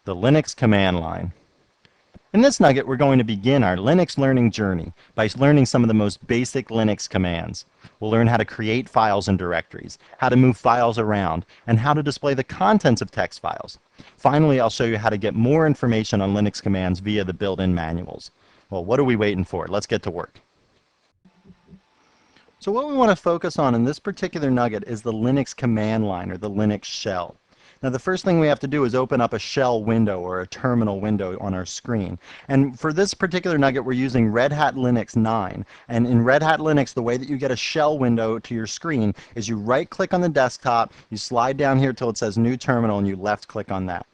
the Linux command line. In this nugget, we're going to begin our Linux learning journey by learning some of the most basic Linux commands. We'll learn how to create files and directories, how to move files around, and how to display the contents of text files. Finally, I'll show you how to get more information on Linux commands via the built-in manuals. Well, what are we waiting for? Let's get to work. So what we want to focus on in this particular nugget is the Linux command line, or the Linux shell. Now the first thing we have to do is open up a shell window or a terminal window on our screen. And for this particular nugget, we're using Red Hat Linux 9. And in Red Hat Linux, the way that you get a shell window to your screen is you right-click on the desktop, you slide down here till it says New Terminal, and you left-click on that.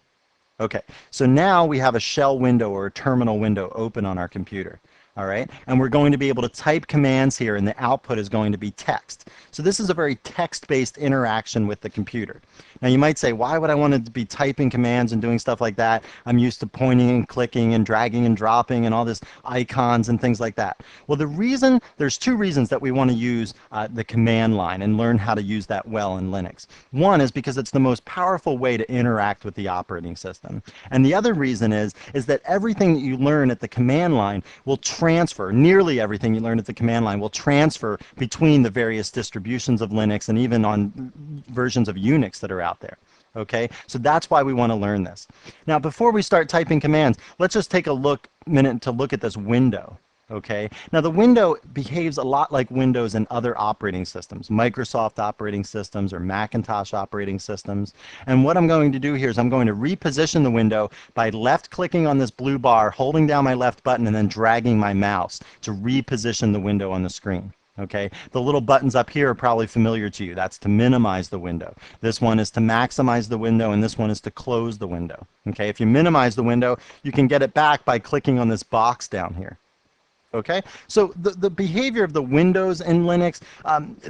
Okay, so now we have a shell window or a terminal window open on our computer. All right, and we're going to be able to type commands here, and the output is going to be text. So this is a very text-based interaction with the computer. Now you might say, why would I want to be typing commands and doing stuff like that? I'm used to pointing and clicking and dragging and dropping and all this icons and things like that. Well, there's two reasons that we want to use the command line and learn how to use that well in Linux. One is because it's the most powerful way to interact with the operating system. And the other reason is that everything that you learn at the command line will transfer, nearly everything you learn at the command line will transfer between the various distributions of Linux and even on versions of Unix that are out there. Okay, so that's why we want to learn this. Now, before we start typing commands, let's just take a minute to look at this window. Okay, now the window behaves a lot like Windows and other operating systems, Microsoft operating systems or Macintosh operating systems. And what I'm going to do here is I'm going to reposition the window by left-clicking on this blue bar, holding down my left button, and then dragging my mouse to reposition the window on the screen. Okay, the little buttons up here are probably familiar to you. That's to minimize the window. This one is to maximize the window, and this one is to close the window. Okay, if you minimize the window, you can get it back by clicking on this box down here. Okay, so the behavior of the windows in Linux,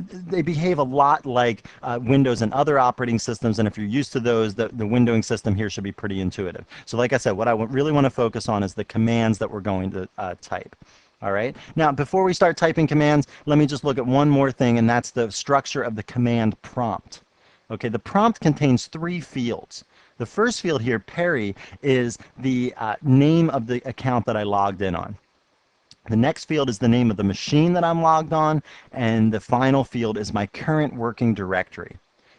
they behave a lot like Windows and other operating systems, and if you're used to those, the windowing system here should be pretty intuitive. So like I said, what I really want to focus on is the commands that we're going to type. All right, now before we start typing commands, let me just look at one more thing, and that's the structure of the command prompt. Okay, the prompt contains 3 fields. The first field here, Perry, is the name of the account that I logged in on. The next field is the name of the machine that I'm logged on, and the final field is my current working directory.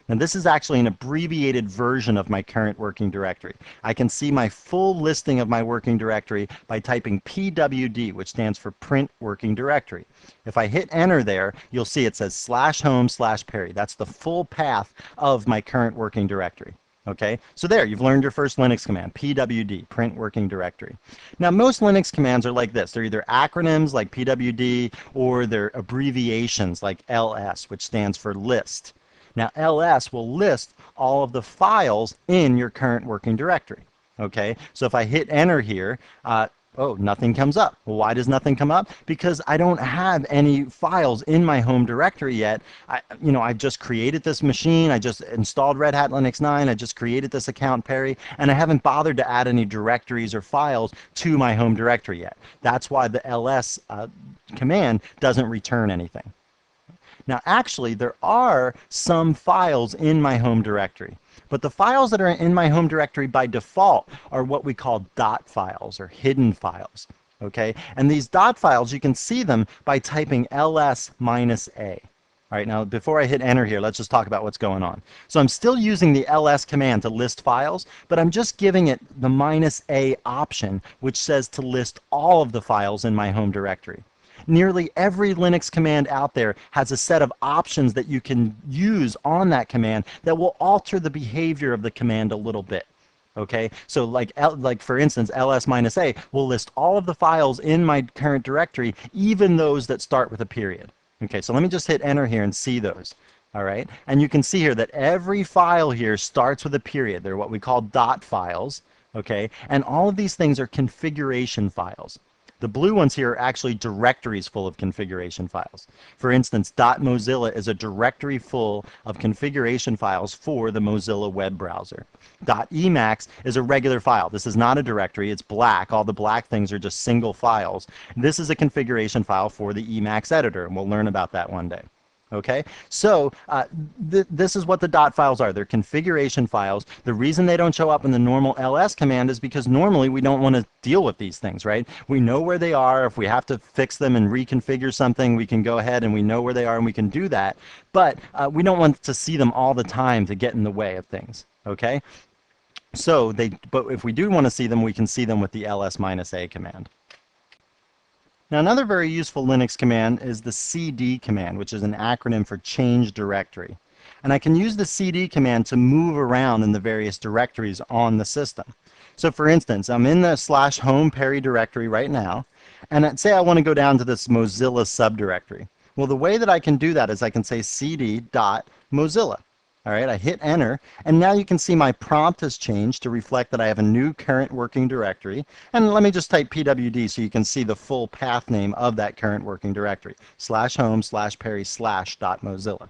Now this is actually an abbreviated version of my current working directory. I can see my full listing of my working directory by typing pwd, which stands for print working directory. If I hit enter there, you'll see it says /home/Perry. That's the full path of my current working directory. Okay, so there, you've learned your first Linux command, pwd, print working directory. Now, most Linux commands are like this. They're either acronyms like pwd, or they're abbreviations like ls, which stands for list. Now, ls will list all of the files in your current working directory. Okay, so if I hit enter here, oh, nothing comes up. Well, why does nothing come up? Because I don't have any files in my home directory yet. I just created this machine. I just installed Red Hat Linux 9. I just created this account, Perry, and I haven't bothered to add any directories or files to my home directory yet. That's why the ls command doesn't return anything. Now, actually, there are some files in my home directory. But the files that are in my home directory by default are what we call dot files or hidden files. Okay? And these dot files, you can see them by typing ls-a. All right, now before I hit enter here, let's just talk about what's going on. So I'm still using the ls command to list files, but I'm just giving it the -a option, which says to list all of the files in my home directory. Nearly every Linux command out there has a set of options that you can use on that command that will alter the behavior of the command a little bit. Okay, so like for instance, ls-a will list all of the files in my current directory, even those that start with a period. Okay, so let me just hit enter here and see those. All right, and you can see here that every file here starts with a period. They're what we call dot files. Okay, and all of these things are configuration files. The blue ones here are actually directories full of configuration files. For instance, .mozilla is a directory full of configuration files for the Mozilla web browser. .emacs is a regular file. This is not a directory. It's black. All the black things are just single files. This is a configuration file for the Emacs editor, and we'll learn about that one day. Okay, so this is what the dot files are. They're configuration files. The reason they don't show up in the normal ls command is because normally we don't want to deal with these things, right? We know where they are. If we have to fix them and reconfigure something, we can go ahead and we know where they are and we can do that. But we don't want to see them all the time to get in the way of things. Okay, so but if we do want to see them, we can see them with the ls-a command. Now, another very useful Linux command is the cd command, which is an acronym for change directory. And I can use the cd command to move around in the various directories on the system. So for instance, I'm in the /home Perry directory right now, and say I want to go down to this Mozilla subdirectory. Well, the way that I can do that is I can say cd.mozilla. All right, I hit enter, and now you can see my prompt has changed to reflect that I have a new current working directory. And let me just type pwd so you can see the full path name of that current working directory, /home/perry/.mozilla.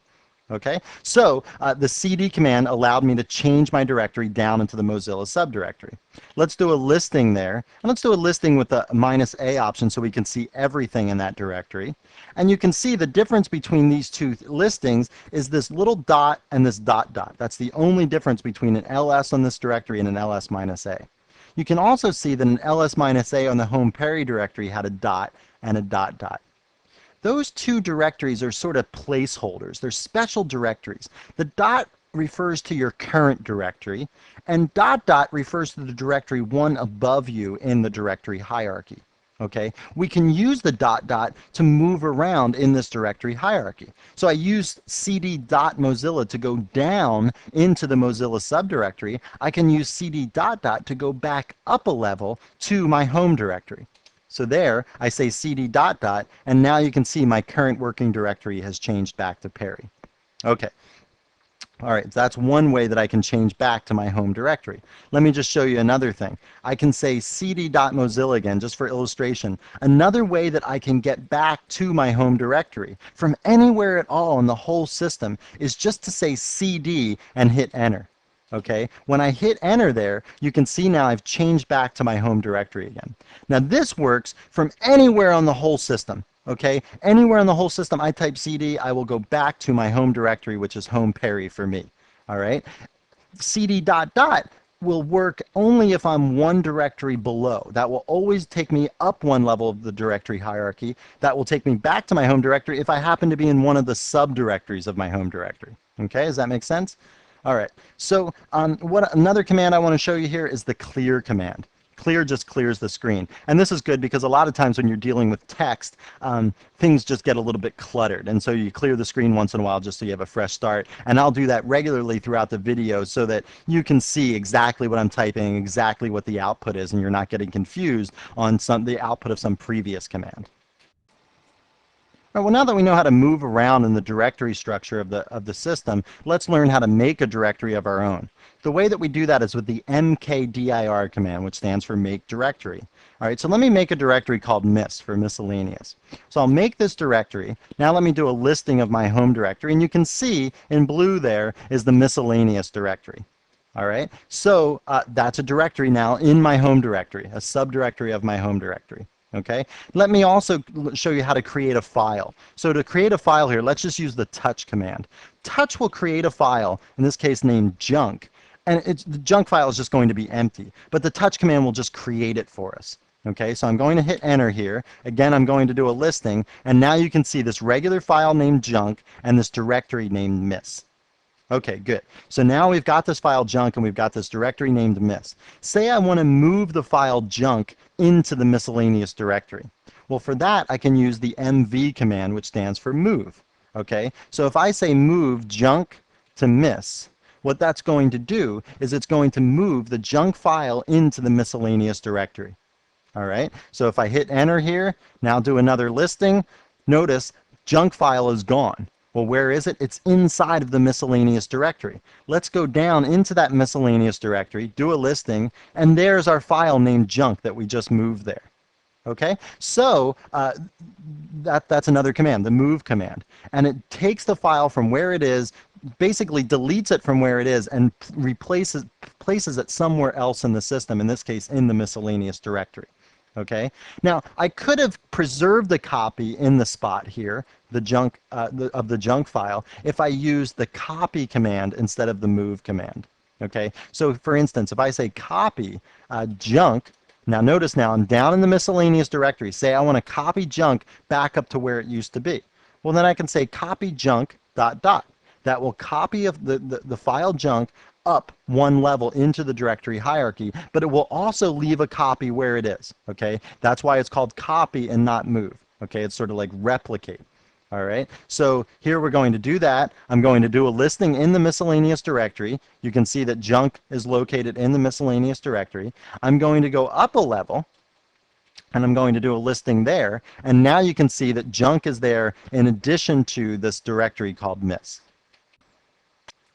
Okay, so the cd command allowed me to change my directory down into the Mozilla subdirectory. Let's do a listing there, and let's do a listing with the -a option so we can see everything in that directory. And you can see the difference between these two listings is this little dot and this dot dot. That's the only difference between an ls on this directory and an ls-a. You can also see that an ls-a on the home Perry directory had a dot and a dot dot. Those two directories are sort of placeholders. They're special directories. The dot refers to your current directory, and dot dot refers to the directory one above you in the directory hierarchy. Okay, we can use the dot dot to move around in this directory hierarchy. So I use cd.mozilla to go down into the Mozilla subdirectory. I can use cd dot dot to go back up a level to my home directory. So there, I say cd dot dot, and now you can see my current working directory has changed back to Perry. Okay. All right, that's one way that I can change back to my home directory. Let me just show you another thing. I can say cd.mozilla again, just for illustration. Another way that I can get back to my home directory from anywhere at all in the whole system is just to say cd and hit enter. Okay, when I hit enter there, you can see now I've changed back to my home directory again. Now this works from anywhere on the whole system. Okay, anywhere in the whole system, I type cd, I will go back to my home directory, which is home Perry for me. All right, cd dot dot will work only if I'm one directory below. That will always take me up one level of the directory hierarchy. That will take me back to my home directory if I happen to be in one of the subdirectories of my home directory. Okay, does that make sense? All right, so another command I want to show you here is the clear command. Clear just clears the screen. And this is good because a lot of times when you're dealing with text, things just get a little bit cluttered. And so you clear the screen once in a while just so you have a fresh start. And I'll do that regularly throughout the video so that you can see exactly what I'm typing, exactly what the output is, and you're not getting confused on the output of some previous command. All right, well, now that we know how to move around in the directory structure of the system, let's learn how to make a directory of our own. The way that we do that is with the mkdir command, which stands for make directory. All right, so let me make a directory called miss for miscellaneous. So I'll make this directory. Now let me do a listing of my home directory, and you can see in blue there is the miscellaneous directory. All right, so that's a directory now in my home directory, a subdirectory of my home directory. Okay, let me also show you how to create a file. So to create a file here, let's just use the touch command. Touch will create a file, in this case named junk, and the junk file is just going to be empty, but the touch command will just create it for us. Okay, so I'm going to hit enter here. Again, I'm going to do a listing, and now you can see this regular file named junk and this directory named miss. Okay, good. So now we've got this file junk and we've got this directory named miss. Say I want to move the file junk into the miscellaneous directory. Well, for that, I can use the mv command, which stands for move. Okay, so if I say move junk to miss, what that's going to do is it's going to move the junk file into the miscellaneous directory. All right, so if I hit enter here, now do another listing, notice junk file is gone. Well, where is it? It's inside of the miscellaneous directory. Let's go down into that miscellaneous directory, do a listing, and there's our file named junk that we just moved there. Okay, so that's another command, the move command. And it takes the file from where it is, basically deletes it from where it is, and places it somewhere else in the system, in this case in the miscellaneous directory. Okay, now I could have preserved the copy in the spot here, the junk of the junk file if I use the copy command instead of the move command. Okay, so for instance, if I say copy junk, now notice now I'm down in the miscellaneous directory. Say I want to copy junk back up to where it used to be. Well, then I can say copy junk dot dot. That will copy of the file junk up one level into the directory hierarchy, but it will also leave a copy where it is. Okay, that's why it's called copy and not move. Okay, it's sort of like replicate. All right, so here we're going to do that. I'm going to do a listing in the miscellaneous directory. You can see that junk is located in the miscellaneous directory. I'm going to go up a level, and I'm going to do a listing there. And now you can see that junk is there in addition to this directory called miss.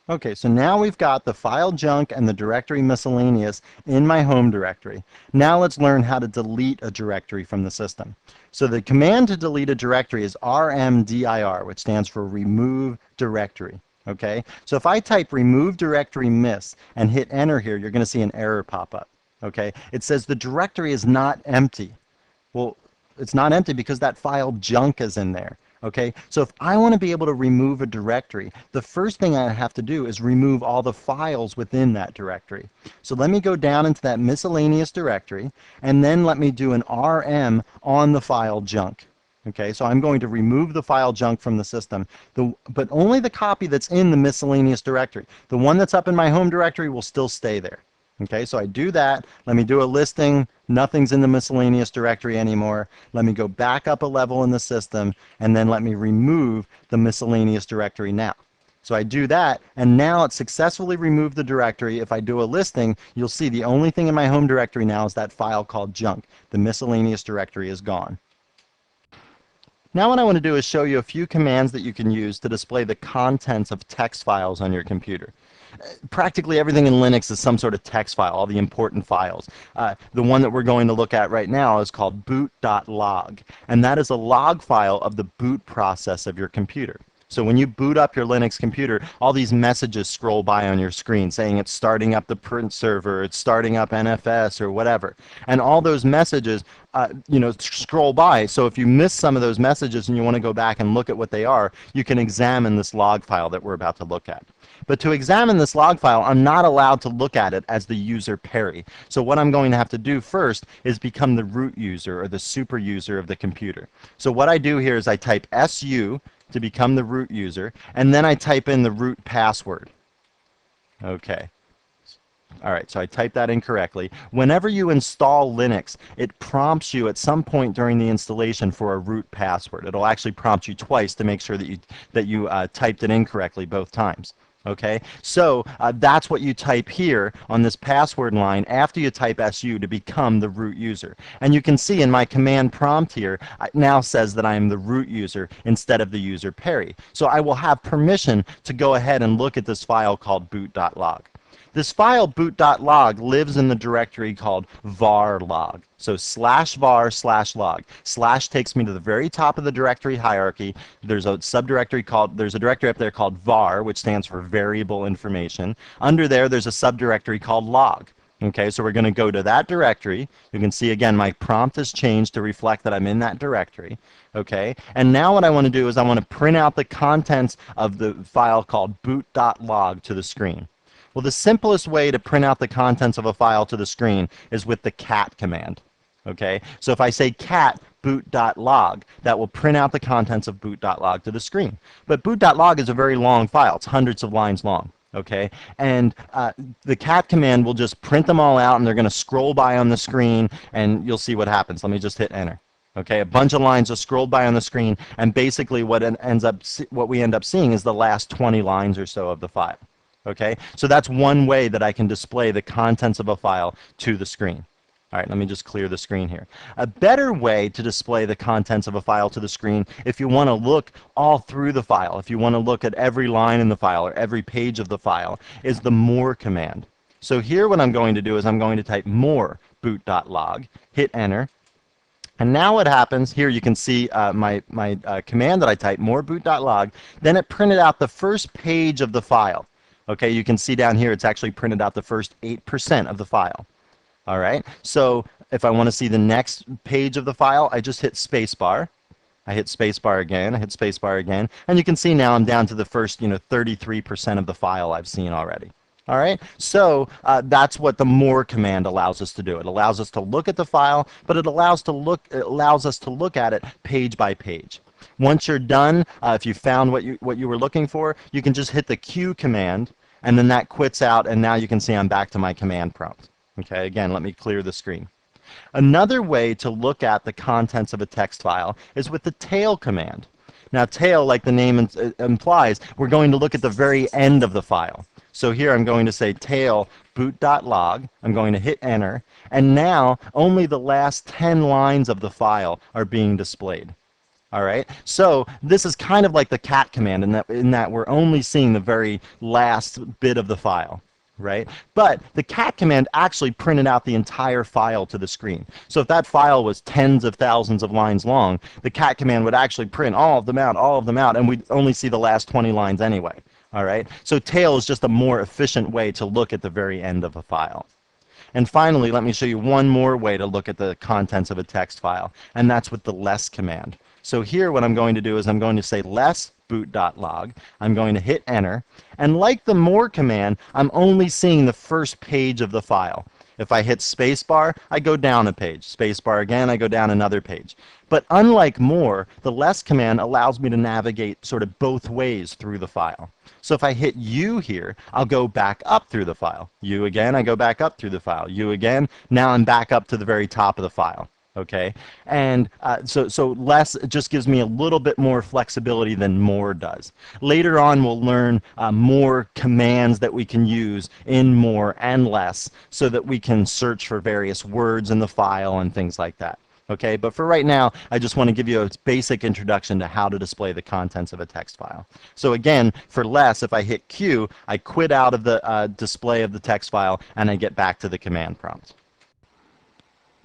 Okay, so now we've got the file junk and the directory miscellaneous in my home directory. Now let's learn how to delete a directory from the system. So the command to delete a directory is rmdir, which stands for remove directory. Okay, so if I type remove directory miss and hit enter here, you're going to see an error pop up. Okay, it says the directory is not empty. Well, it's not empty because that file junk is in there. Okay, so if I want to be able to remove a directory, the first thing I have to do is remove all the files within that directory. So let me go down into that miscellaneous directory, and then let me do an rm on the file junk. Okay, so I'm going to remove the file junk from the system, but only the copy that's in the miscellaneous directory. The one that's up in my home directory will still stay there. Okay, so I do that. Let me do a listing. Nothing's in the miscellaneous directory anymore. Let me go back up a level in the system, and then let me remove the miscellaneous directory now. So I do that, and now it's successfully removed the directory. If I do a listing, you'll see the only thing in my home directory now is that file called junk. The miscellaneous directory is gone. Now what I want to do is show you a few commands that you can use to display the contents of text files on your computer. Practically everything in Linux is some sort of text file, all the important files. The one that we're going to look at right now is called boot.log, and that is a log file of the boot process of your computer. So when you boot up your Linux computer, all these messages scroll by on your screen saying it's starting up the print server, it's starting up NFS or whatever. And all those messages, scroll by. So if you miss some of those messages and you want to go back and look at what they are, you can examine this log file that we're about to look at. But to examine this log file, I'm not allowed to look at it as the user Perry. So what I'm going to have to do first is become the root user or the super user of the computer. So what I do here is I type su to become the root user, and then I type in the root password. Okay. All right, so I typed that incorrectly. Whenever you install Linux, it prompts you at some point during the installation for a root password. It'll actually prompt you twice to make sure that you typed it incorrectly both times. Okay, so that's what you type here on this password line after you type su to become the root user. And you can see in my command prompt here, it now says that I am the root user instead of the user Perry. So I will have permission to go ahead and look at this file called boot.log. This file boot.log lives in the directory called var.log. So /var/log. Slash takes me to the very top of the directory hierarchy. There's a directory up there called var, which stands for variable information. Under there's a subdirectory called log. Okay, so we're going to go to that directory. You can see again my prompt has changed to reflect that I'm in that directory. Okay, and now what I want to do is I want to print out the contents of the file called boot.log to the screen. Well, the simplest way to print out the contents of a file to the screen is with the cat command. Okay, so if I say cat boot.log, that will print out the contents of boot.log to the screen. But boot.log is a very long file. It's hundreds of lines long. Okay, and the cat command will just print them all out, and they're going to scroll by on the screen, and you'll see what happens. Let me just hit enter. Okay, a bunch of lines just scrolled by on the screen, and basically what we end up seeing is the last 20 lines or so of the file. Okay, so that's one way that I can display the contents of a file to the screen. All right, let me just clear the screen here. A better way to display the contents of a file to the screen, if you want to look all through the file, if you want to look at every line in the file or every page of the file, is the more command. So here what I'm going to do is I'm going to type more boot.log, hit enter. And now what happens, here you can see my command that I typed, more boot.log, then it printed out the first page of the file. Okay, you can see down here it's actually printed out the first 8% of the file. All right, so if I want to see the next page of the file, I just hit spacebar, I hit spacebar again, I hit spacebar again, and you can see now I'm down to the first, 33% of the file I've seen already. All right, so that's what the more command allows us to do. It allows us to look at the file, but it allows us to look at it page by page. Once you're done, if you found what you were looking for, you can just hit the Q command, and then that quits out, and now you can see I'm back to my command prompt. Okay, again, let me clear the screen. Another way to look at the contents of a text file is with the tail command. Now, tail, like the name implies, we're going to look at the very end of the file. So here I'm going to say tail boot.log. I'm going to hit enter, and now only the last 10 lines of the file are being displayed. All right, so this is kind of like the cat command in that we're only seeing the very last bit of the file, right? But the cat command actually printed out the entire file to the screen. So if that file was tens of thousands of lines long, the cat command would actually print all of them out, and we'd only see the last 20 lines anyway. All right, so tail is just a more efficient way to look at the very end of a file. And finally, let me show you one more way to look at the contents of a text file, and that's with the less command. So here what I'm going to do is I'm going to say less boot.log. I'm going to hit enter, and like the more command, I'm only seeing the first page of the file. If I hit spacebar, I go down a page. Spacebar again, I go down another page. But unlike more, the less command allows me to navigate sort of both ways through the file. So if I hit U here, I'll go back up through the file. U again, I go back up through the file. U again, now I'm back up to the very top of the file. Okay, and so less just gives me a little bit more flexibility than more does. Later on, we'll learn more commands that we can use in more and less so that we can search for various words in the file and things like that. Okay, but for right now, I just want to give you a basic introduction to how to display the contents of a text file. So again, for less, if I hit Q, I quit out of the display of the text file and I get back to the command prompt.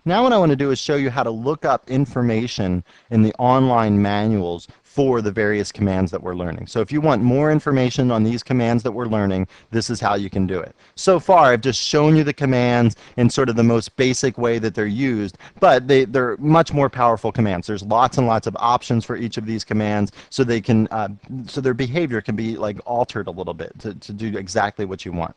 Now what I want to do is show you how to look up information in the online manuals for the various commands that we're learning. So if you want more information on these commands that we're learning, this is how you can do it. So far, I've just shown you the commands in sort of the most basic way that they're used, but they're much more powerful commands. There's lots and lots of options for each of these commands, so they can, so their behavior can be like altered a little bit to do exactly what you want.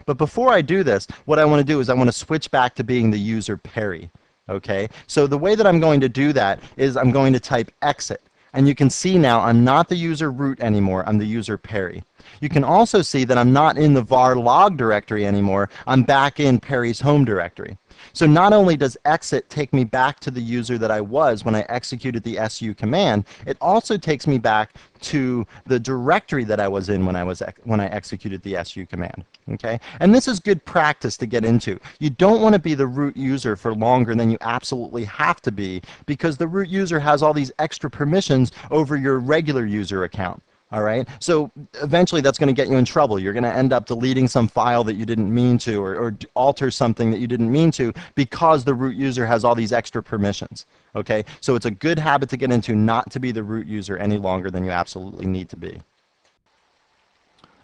But before I do this, what I want to do is I want to switch back to being the user Perry. Okay, so the way that I'm going to do that is I'm going to type exit. And you can see now I'm not the user root anymore, I'm the user Perry. You can also see that I'm not in the var log directory anymore, I'm back in Perry's home directory. So not only does exit take me back to the user that I was when I executed the su command, it also takes me back to the directory that I was in when I executed the su command. Okay? And this is good practice to get into. You don't want to be the root user for longer than you absolutely have to be, because the root user has all these extra permissions over your regular user account. All right, so eventually that's going to get you in trouble. You're going to end up deleting some file that you didn't mean to, or alter something that you didn't mean to, because the root user has all these extra permissions. Okay, so it's a good habit to get into not to be the root user any longer than you absolutely need to be.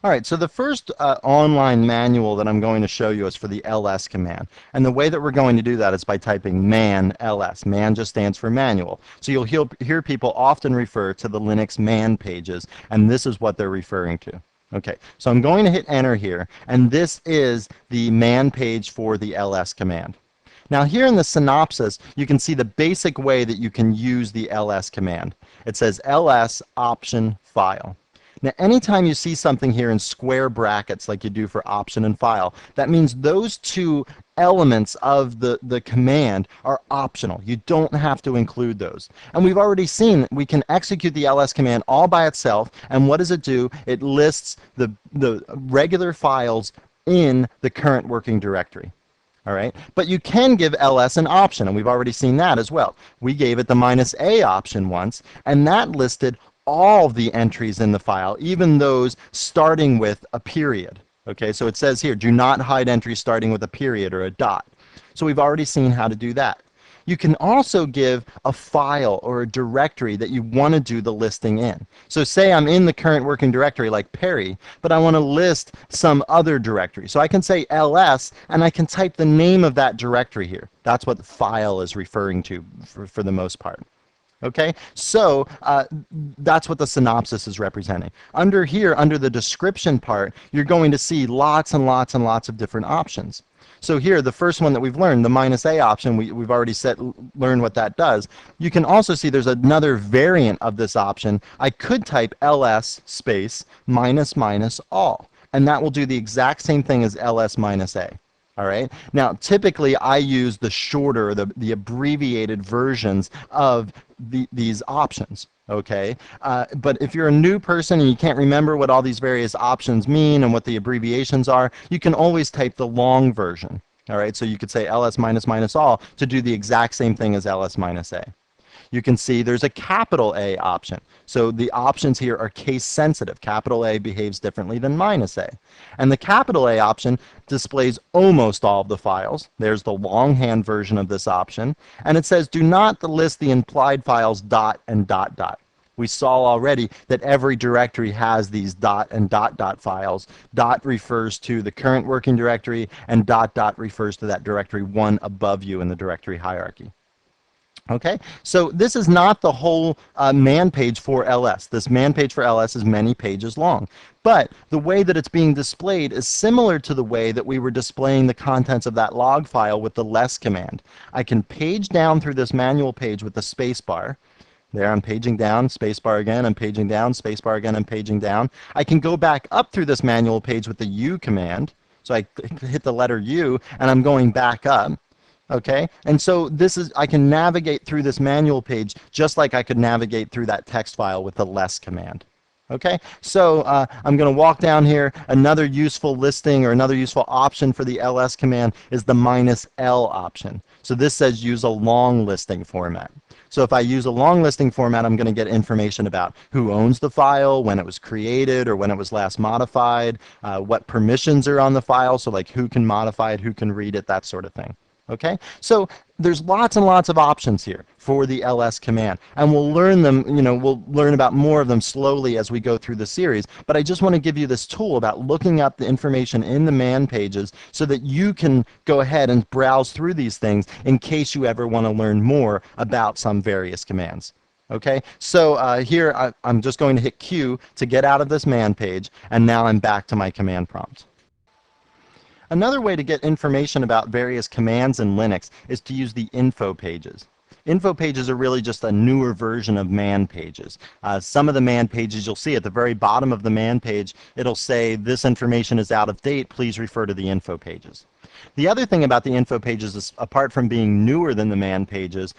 All right, so the first online manual that I'm going to show you is for the ls command. And the way that we're going to do that is by typing man ls. Man just stands for manual. So you'll hear people often refer to the Linux man pages, and this is what they're referring to. Okay, so I'm going to hit enter here, and this is the man page for the ls command. Now here in the synopsis, you can see the basic way that you can use the ls command. It says ls option file. Now, anytime you see something here in square brackets like you do for option and file, that means those two elements of the command are optional. You don't have to include those. And we've already seen we can execute the ls command all by itself, and what does it do? It lists the regular files in the current working directory. All right, but you can give ls an option, and we've already seen that as well. We gave it the -a option once, and that listed all the entries in the file, even those starting with a period. Okay, so it says here, do not hide entries starting with a period or a dot. So we've already seen how to do that. You can also give a file or a directory that you want to do the listing in. So say I'm in the current working directory like Perry, but I want to list some other directory. So I can say ls, and I can type the name of that directory here. That's what the file is referring to for the most part. Okay, so that's what the synopsis is representing. Under here, under the description part, you're going to see lots and lots and lots of different options. So here, the first one that we've learned, the -a option, we've already learned what that does. You can also see there's another variant of this option. I could type ls space minus minus all, and that will do the exact same thing as ls minus a. All right. Now, typically, I use the shorter, the abbreviated versions of these options. Okay. But if you're a new person and you can't remember what all these various options mean and what the abbreviations are, you can always type the long version. All right. So you could say ls minus minus all to do the exact same thing as ls minus a. You can see there's a capital A option. So the options here are case sensitive. Capital A behaves differently than -a. And the capital A option displays almost all of the files. There's the longhand version of this option. And it says do not list the implied files dot and dot dot. We saw already that every directory has these dot and dot dot files. Dot refers to the current working directory, and dot dot refers to that directory one above you in the directory hierarchy. Okay, so this is not the whole man page for ls. This man page for ls is many pages long. But the way that it's being displayed is similar to the way that we were displaying the contents of that log file with the less command. I can page down through this manual page with the space bar. There, I'm paging down, spacebar again, I'm paging down, spacebar again, I'm paging down. I can go back up through this manual page with the U command. So I hit the letter U, and I'm going back up. Okay, and so this is, I can navigate through this manual page just like I could navigate through that text file with the less command. Okay, so I'm going to walk down here. Another useful listing or another useful option for the ls command is the -l option. So this says use a long listing format. So if I use a long listing format, I'm going to get information about who owns the file, when it was created or when it was last modified, what permissions are on the file, so like who can modify it, who can read it, that sort of thing. Okay, so there's lots and lots of options here for the ls command, and we'll learn them, we'll learn about more of them slowly as we go through the series, but I just want to give you this tool about looking up the information in the man pages so that you can go ahead and browse through these things in case you ever want to learn more about some various commands. Okay, so here I'm just going to hit Q to get out of this man page, and now I'm back to my command prompt. Another way to get information about various commands in Linux is to use the info pages. Info pages are really just a newer version of man pages. Some of the man pages you'll see at the very bottom of the man page, it'll say this information is out of date, please refer to the info pages. The other thing about the info pages, is, apart from being newer than the man pages,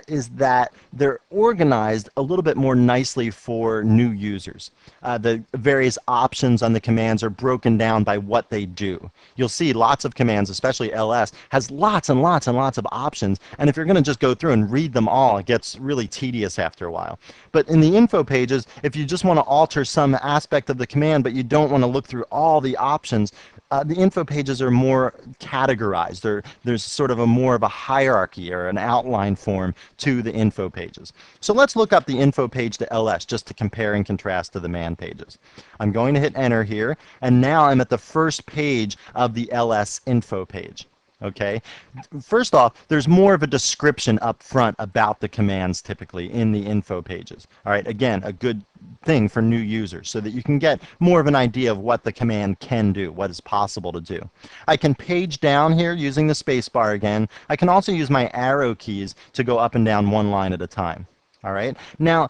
is that they're organized a little bit more nicely for new users. The various options on the commands are broken down by what they do. You'll see lots of commands, especially ls, has lots and lots and lots of options, and if you're going to just go through and read them all, it gets really tedious after a while. But in the info pages, if you just want to alter some aspect of the command, but you don't want to look through all the options, the info pages are more categorized. There's sort of more of a hierarchy or an outline form to the info pages. So let's look up the info page to ls just to compare and contrast to the man pages. I'm going to hit enter here, and now I'm at the first page of the ls info page. Okay, first off, there's more of a description up front about the commands typically in the info pages. All right, again, a good thing for new users so that you can get more of an idea of what the command can do, what is possible to do. I can page down here using the space bar again. I can also use my arrow keys to go up and down one line at a time. All right, now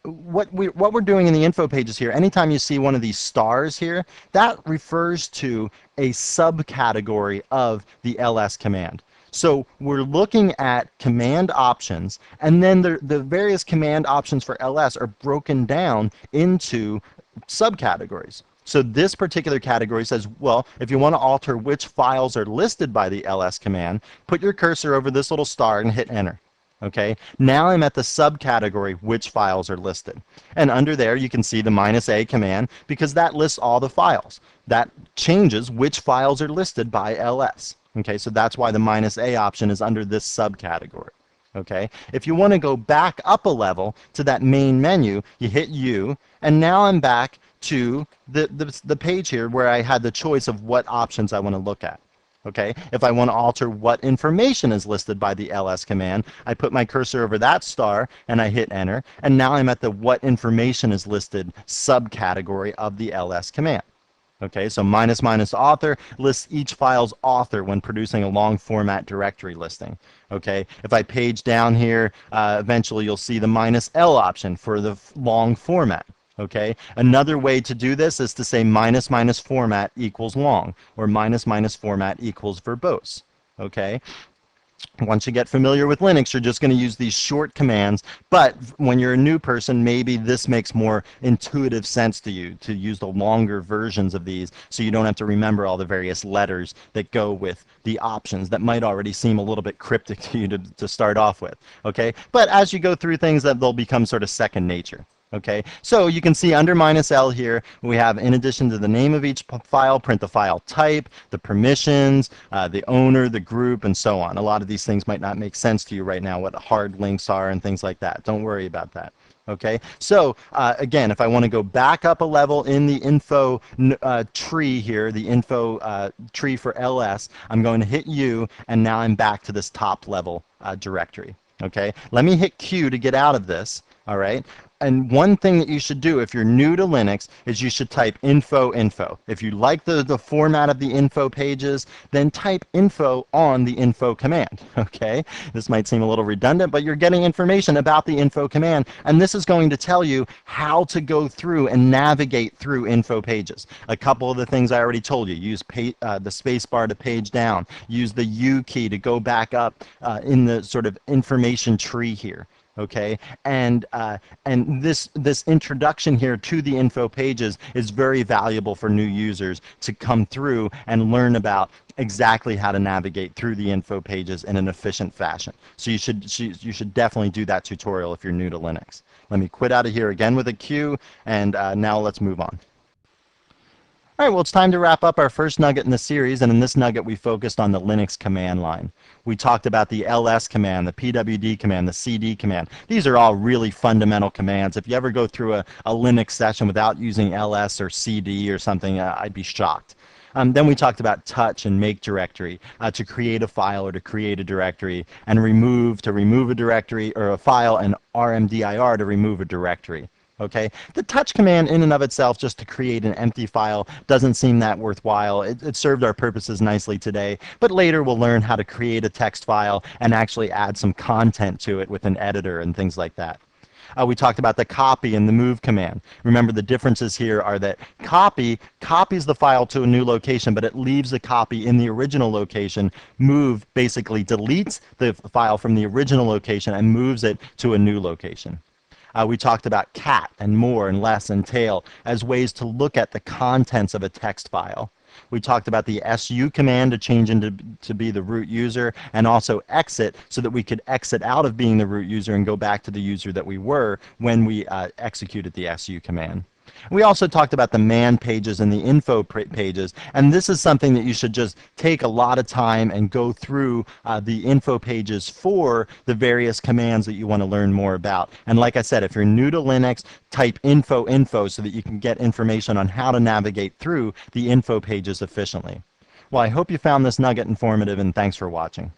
what we're doing in the info pages here, anytime you see one of these stars here, that refers to a subcategory of the ls command. So we're looking at command options, and then the various command options for ls are broken down into subcategories. So this particular category says, well, if you want to alter which files are listed by the ls command, put your cursor over this little star and hit enter. Okay, now I'm at the subcategory which files are listed. And under there you can see the -a command because that lists all the files. That changes which files are listed by ls. Okay, so that's why the -a option is under this subcategory. Okay, if you want to go back up a level to that main menu, you hit U, and now I'm back to the page here where I had the choice of what options I want to look at. Okay, if I want to alter what information is listed by the ls command, I put my cursor over that star and I hit enter, and now I'm at the what information is listed subcategory of the ls command. Okay, so minus minus author lists each file's author when producing a long format directory listing. Okay, if I page down here, eventually you'll see the minus L option for the long format. Okay, another way to do this is to say minus minus format equals long, or minus minus format equals verbose. Okay, once you get familiar with Linux, you're just going to use these short commands, but when you're a new person, maybe this makes more intuitive sense to you to use the longer versions of these, so you don't have to remember all the various letters that go with the options that might already seem a little bit cryptic to you to start off with. Okay, but as you go through things, that they'll become sort of second nature. Okay, so you can see under minus L here, we have, in addition to the name of each file, print the file type, the permissions, the owner, the group, and so on. A lot of these things might not make sense to you right now, what hard links are and things like that. Don't worry about that. Okay, so again, if I want to go back up a level in the info tree here, the info tree for ls, I'm going to hit U, and now I'm back to this top level directory. Okay, let me hit Q to get out of this. All right. And one thing that you should do if you're new to Linux is you should type info. If you like the format of the info pages, then type info on the info command. Okay, this might seem a little redundant, but you're getting information about the info command, and this is going to tell you how to go through and navigate through info pages. A couple of the things I already told you: use the space bar to page down, use the U key to go back up in the sort of information tree here. Okay, and this introduction here to the info pages is very valuable for new users to come through and learn about exactly how to navigate through the info pages in an efficient fashion. So you should definitely do that tutorial if you're new to Linux. Let me quit out of here again with a Q, and now let's move on. All right, well, it's time to wrap up our first nugget in the series, and in this nugget we focused on the Linux command line. We talked about the ls command, the pwd command, the cd command. These are all really fundamental commands. If you ever go through a Linux session without using ls or cd or something, I'd be shocked. Then we talked about touch and make directory to create a file or to create a directory, and remove to remove a directory or a file, and rmdir to remove a directory. Okay, the touch command in and of itself, just to create an empty file, doesn't seem that worthwhile. It served our purposes nicely today, but later we'll learn how to create a text file and actually add some content to it with an editor and things like that. We talked about the copy and the move command. Remember, the differences here are that copy copies the file to a new location, but it leaves the copy in the original location. Move basically deletes the file from the original location and moves it to a new location. We talked about cat and more and less and tail as ways to look at the contents of a text file. We talked about the su command to change into to be the root user, and also exit so that we could exit out of being the root user and go back to the user that we were when we executed the su command. We also talked about the man pages and the info pages, and this is something that you should just take a lot of time and go through the info pages for the various commands that you want to learn more about. And like I said, if you're new to Linux, type info so that you can get information on how to navigate through the info pages efficiently. Well, I hope you found this nugget informative, and thanks for watching.